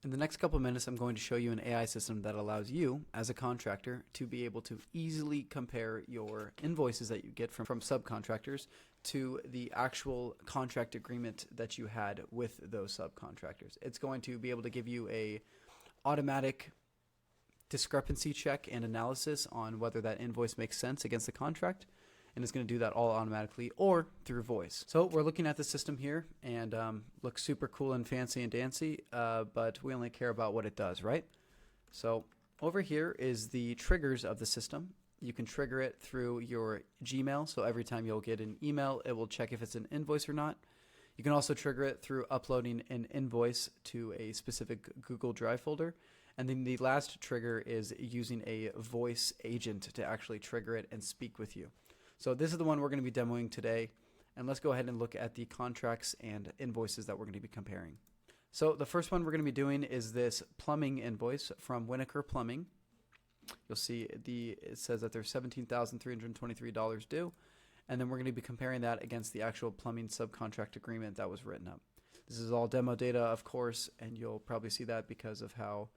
In the next couple of minutes, I'm going to show you an AI system that allows you, as a contractor, to be able to easily compare your invoices that you get from subcontractors to the actual contract agreement that you had with those subcontractors. It's going to be able to give you a automatic discrepancy check and analysis on whether that invoice makes sense against the contract, and it's going to do that all automatically or through voice. So we're looking at the system here, and looks super cool and fancy and dancy, but we only care about what it does, right? So over here is the triggers of the system. You can trigger it through your Gmail, so every time you'll get an email, it will check if it's an invoice or not. You can also trigger it through uploading an invoice to a specific Google Drive folder. And then the last trigger is using a voice agent to actually trigger it and speak with you. So this is the one we're going to be demoing today, and let's go ahead and look at the contracts and invoices that we're going to be comparing. So the first one we're going to be doing is this plumbing invoice from Winokur Plumbing. You'll see it says that there's $17,323 due, and then we're going to be comparing that against the actual plumbing subcontract agreement that was written up. This is all demo data, of course, and you'll probably see that because of how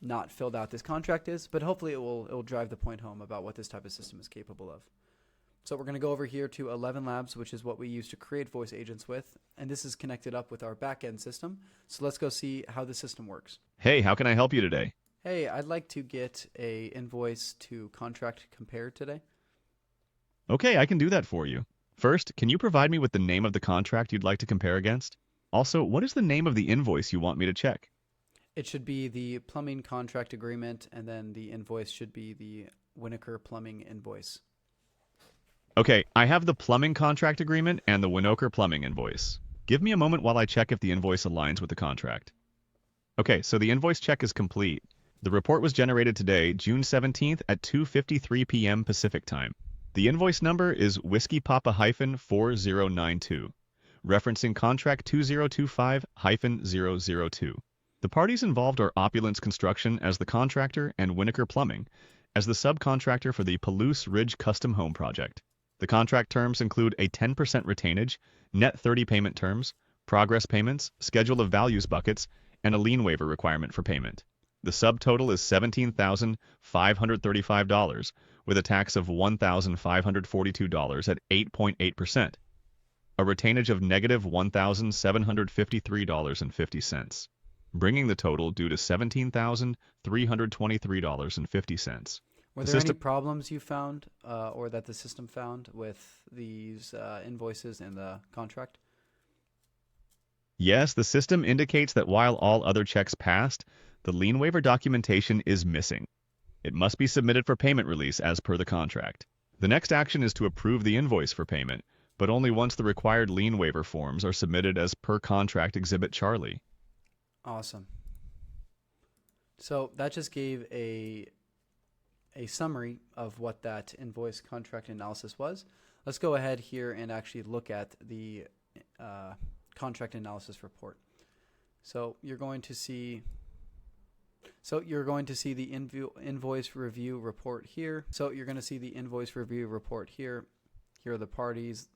not filled out this contract is, but hopefully it will drive the point home about what this type of system is capable of. So we're going to go over here to 11 Labs, which is what we use to create voice agents with, and this is connected up with our back-end system. So let's go see how the system works. Hey, how can I help you today? Hey, I'd like to get a invoice to contract compared today. Okay, I can do that for you. First, can you provide me with the name of the contract you'd like to compare against? Also, what is the name of the invoice you want me to check? It should be the plumbing contract agreement, and then the invoice should be the Winokur Plumbing invoice. Okay, I have the plumbing contract agreement and the Winokur Plumbing invoice. Give me a moment while I check if the invoice aligns with the contract. Okay, so the invoice check is complete. The report was generated today, June 17th at 2:53 p.m. Pacific Time. The invoice number is Whiskey Papa-4092, referencing contract 2025-002. The parties involved are Opulence Construction as the contractor and Winokur Plumbing as the subcontractor for the Palouse Ridge Custom Home Project. The contract terms include a 10% retainage, net 30 payment terms, progress payments, schedule of values buckets, and a lien waiver requirement for payment. The subtotal is $17,535 with a tax of $1,542 at 8.8%, a retainage of negative $1,753.50. Bringing the total due to $17,323.50. Were there any problems you found or that the system found with these invoices in the contract? Yes, the system indicates that while all other checks passed, the lien waiver documentation is missing. It must be submitted for payment release as per the contract. The next action is to approve the invoice for payment, but only once the required lien waiver forms are submitted as per contract Exhibit Charlie. Awesome. So that just gave a summary of what that invoice contract analysis was. Let's go ahead here and actually look at the contract analysis report. So you're going to see the invoice review report here. Here are the parties,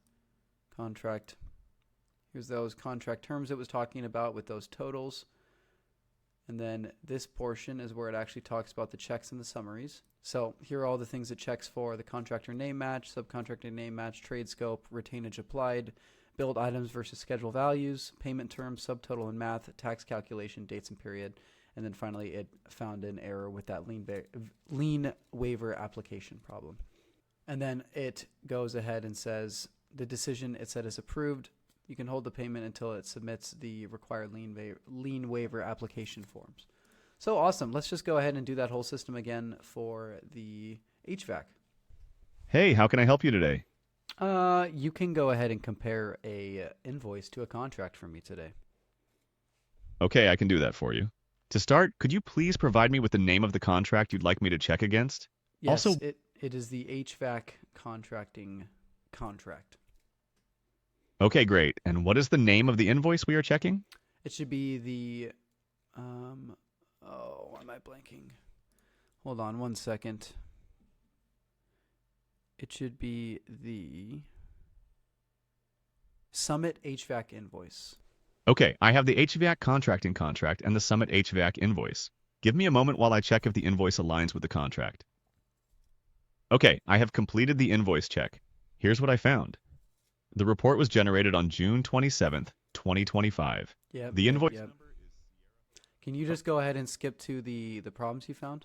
contract. Here's those contract terms it was talking about with those totals. And then this portion is where it actually talks about the checks and the summaries. So here are all the things it checks for: the contractor name match, subcontractor name match, trade scope, retainage applied, billed items versus schedule values, payment terms, subtotal and math, tax calculation, dates and period. And then finally it found an error with that lien waiver application problem. And then it goes ahead and says the decision it said is approved. You can hold the payment until it submits the required lien waiver application forms. So awesome. Let's just go ahead and do that whole system again for the HVAC. Hey, how can I help you today? You can go ahead and compare a invoice to a contract for me today. Okay, I can do that for you. To start, could you please provide me with the name of the contract you'd like me to check against? Yes, Also, it is the HVAC contracting contract. Okay, great. And what is the name of the invoice we are checking? It should be the, why am I blanking? Hold on one second. It should be the Summit HVAC invoice. Okay, I have the HVAC contracting contract and the Summit HVAC invoice. Give me a moment while I check if the invoice aligns with the contract. Okay, I have completed the invoice check. Here's what I found. The report was generated on June 27th, 2025. Yep, The yep, invoice yep. number is Can you just go ahead and skip to the problems you found?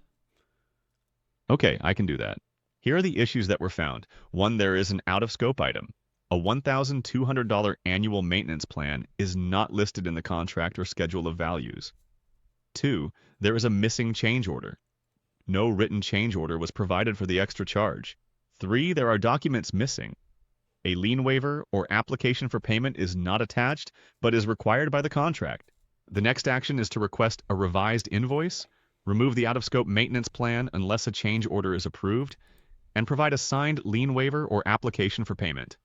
Okay, I can do that. Here are the issues that were found. 1. There is an out-of-scope item. A $1,200 annual maintenance plan is not listed in the contract or schedule of values. 2. There is a missing change order. No written change order was provided for the extra charge. 3. There are documents missing. A lien waiver or application for payment is not attached, but is required by the contract. The next action is to request a revised invoice, remove the out-of-scope maintenance plan unless a change order is approved, and provide a signed lien waiver or application for payment.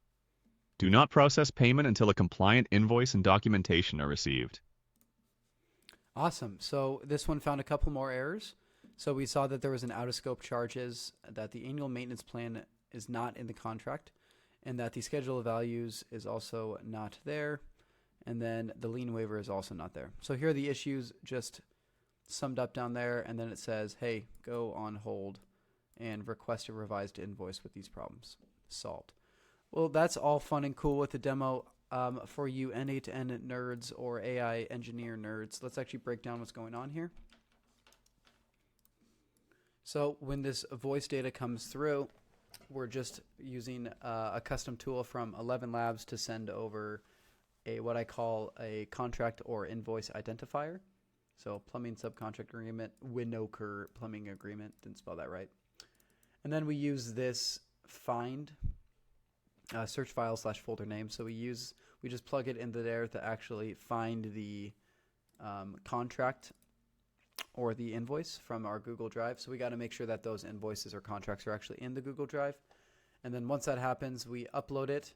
Do not process payment until a compliant invoice and documentation are received. Awesome. So this one found a couple more errors. So we saw that there was an out-of-scope charges, that the annual maintenance plan is not in the contract, and that the schedule of values is also not there, and then the lien waiver is also not there. So here are the issues just summed up down there, and then it says, hey, go on hold and request a revised invoice with these problems solved. Well, that's all fun and cool with the demo. For you N8N nerds or AI engineer nerds, let's actually break down what's going on here. So when this voice data comes through, we're just using a custom tool from 11 Labs to send over what I call a contract or invoice identifier. So plumbing subcontract agreement, Winoker plumbing agreement, didn't spell that right. And then we use this find search file / folder name. So we just plug it into there to actually find the contract or the invoice from our Google Drive. So we got to make sure that those invoices or contracts are actually in the Google Drive. And then once that happens, we upload it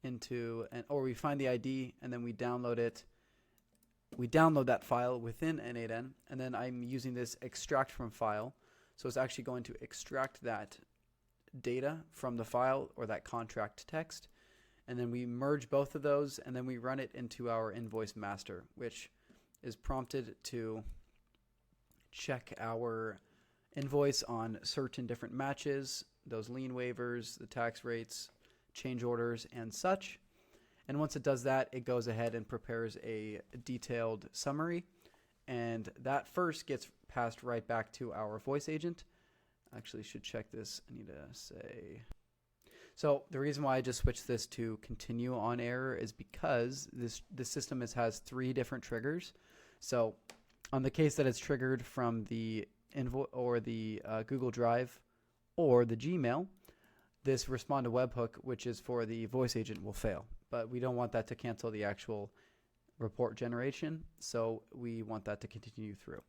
into, or we find the ID and then we download it. We download that file within N8N, and then I'm using this extract from file. So it's actually going to extract that data from the file or that contract text. And then we merge both of those, and then we run it into our invoice master, which is prompted to check our invoice on certain different matches, those lien waivers, the tax rates, change orders, and such. And once it does that, it goes ahead and prepares a detailed summary. And that first gets passed right back to our voice agent. Actually, should check this. I need to say. So the reason why I just switched this to continue on error is because this system has 3 different triggers. So on the case that it's triggered from the or the Google Drive or the Gmail, this respond to webhook, which is for the voice agent, will fail. But we don't want that to cancel the actual report generation, so we want that to continue through.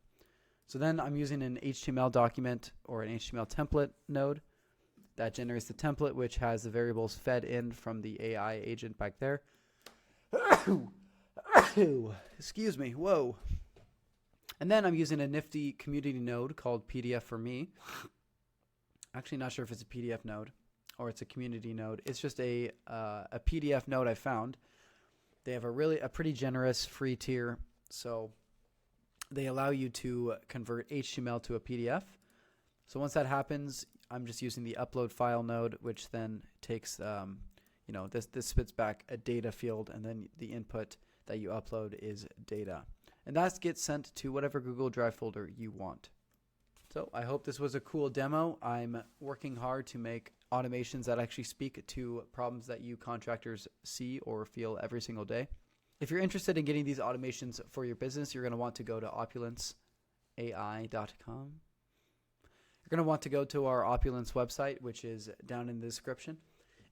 So then I'm using an HTML document or an HTML template node that generates the template, which has the variables fed in from the AI agent back there. Excuse me, whoa. And then I'm using a nifty community node called PDF for me. Actually not sure if it's a PDF node or it's a community node. It's just a PDF node I found. They have a pretty generous free tier, so they allow you to convert HTML to a PDF. So once that happens, I'm just using the upload file node, which then takes, this spits back a data field, and then the input that you upload is data. And that gets sent to whatever Google Drive folder you want. So I hope this was a cool demo. I'm working hard to make automations that actually speak to problems that you contractors see or feel every single day. If you're interested in getting these automations for your business, you're going to want to go to opulenceai.com. You're going to want to go to our Opulence website, which is down in the description.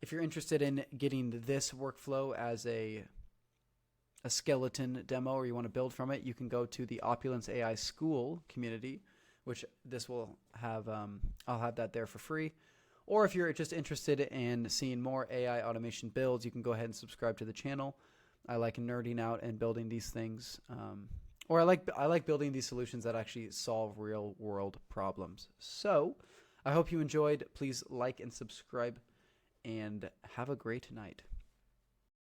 If you're interested in getting this workflow as a skeleton demo, or you want to build from it, you can go to the Opulence AI School community, which this will have, I'll have that there for free. Or if you're just interested in seeing more AI automation builds, you can go ahead and subscribe to the channel. I like nerding out and building these things. Or I like building these solutions that actually solve real world problems. So I hope you enjoyed. Please like and subscribe and have a great night.